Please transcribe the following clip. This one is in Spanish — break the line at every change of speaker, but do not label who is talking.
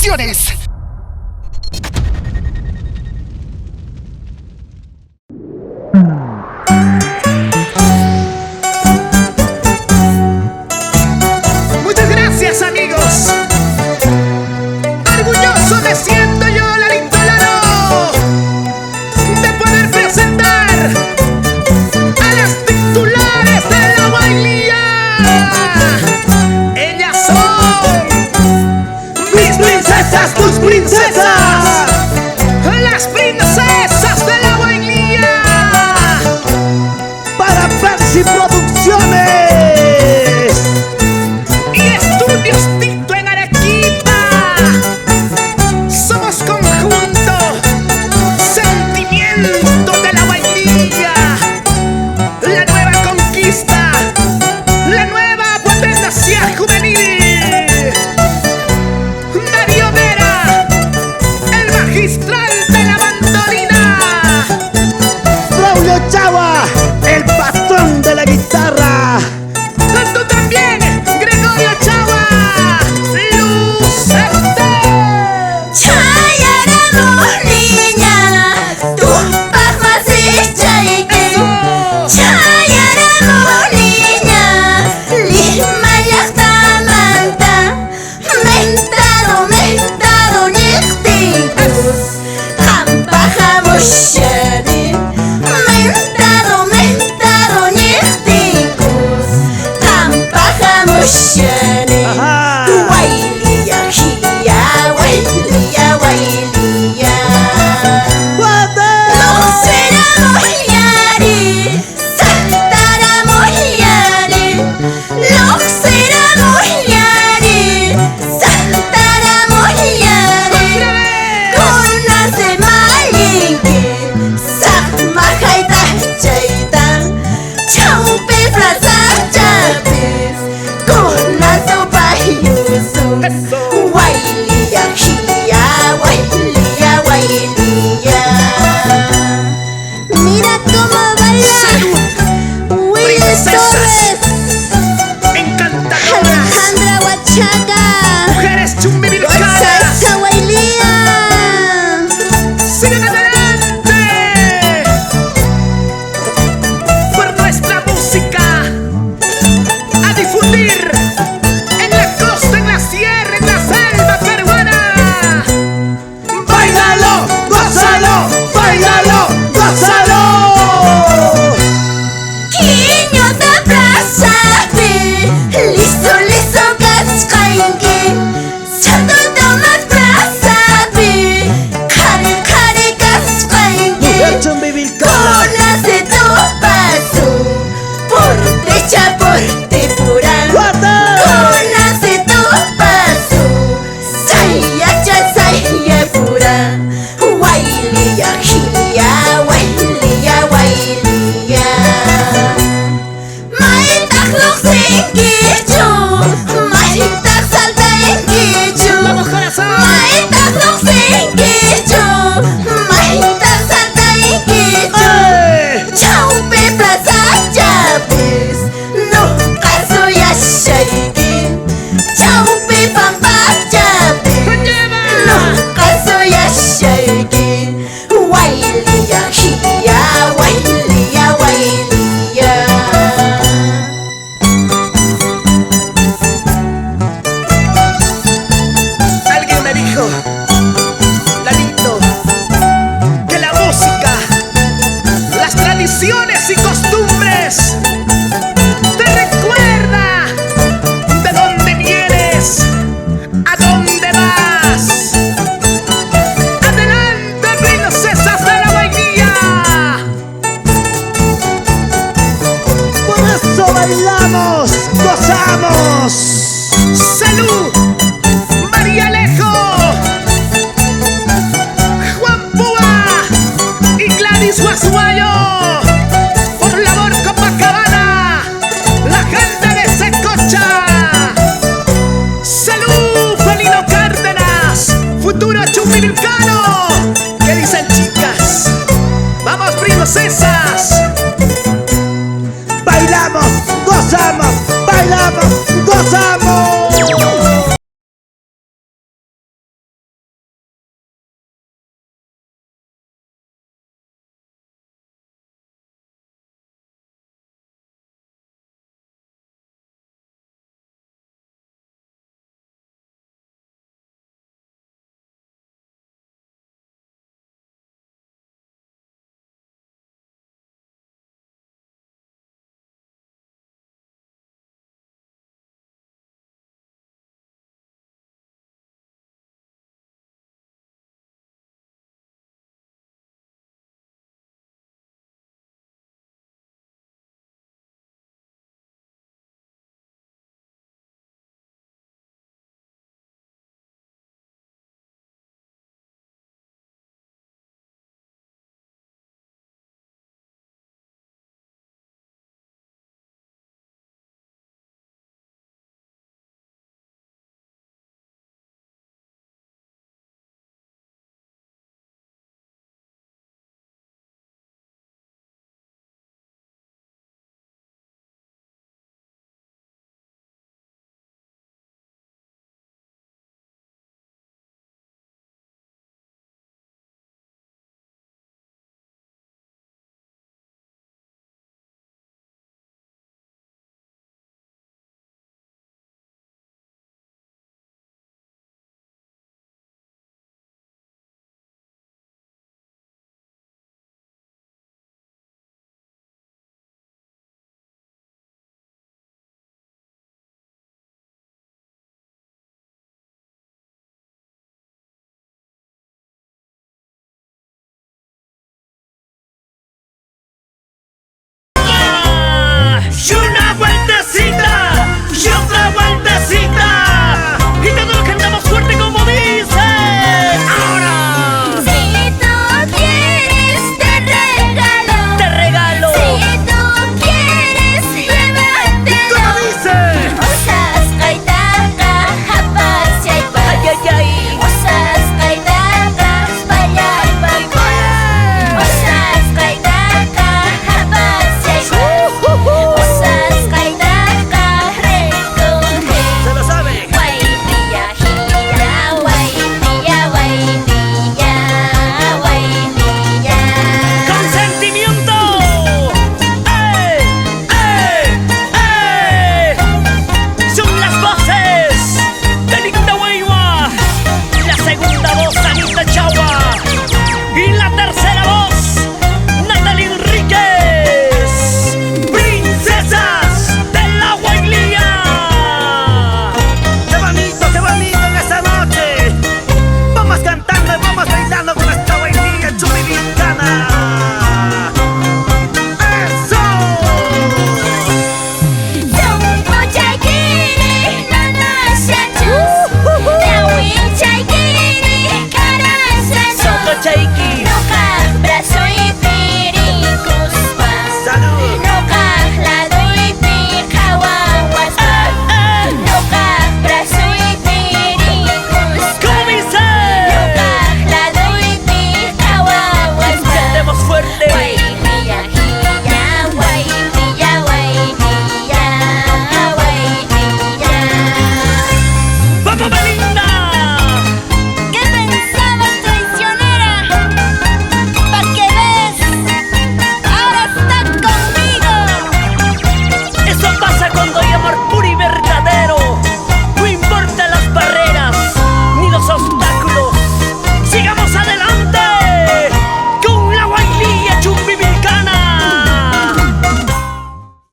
Producciones. Muchas gracias, amigos. Orgulloso me siento yo, Lalito Lalo, de poder presentar a las titulares de la bailía. Ellas son mis princesas, tus princesas, las princesas de la bailía. Para Percy Producciones y Estudios Tito en Arequipa. Somos conjunto, sentimiento de la bailía, la nueva conquista, la nueva potencia juvenil. Darío Vera, el magistral de la bandolina.
Braulio Chava, el patrón de la guitarra.
Tú también, Gregorio Chava, lucete.
Chayaremos niñas, tus palmas y chaique. Chayaremos niñas, lismayas tamanta. Mentado nixticus, hampajamos shari. Mentado nixticus, hampajamos shari.
Ajá.
Wailia, hia, wailia, wailia. Nos seramos yari, saltaremos yari. Nos seramos yari, saltaremos yari. Con las malinque, samajaita chaita. Chaupe plaza chapis, con las opayuso. Wailia, hia, wailia, wailia. Mira cómo baila
Salud,
Willy
princesas
Torres,
encantadoras.
Alejandra Huachaca.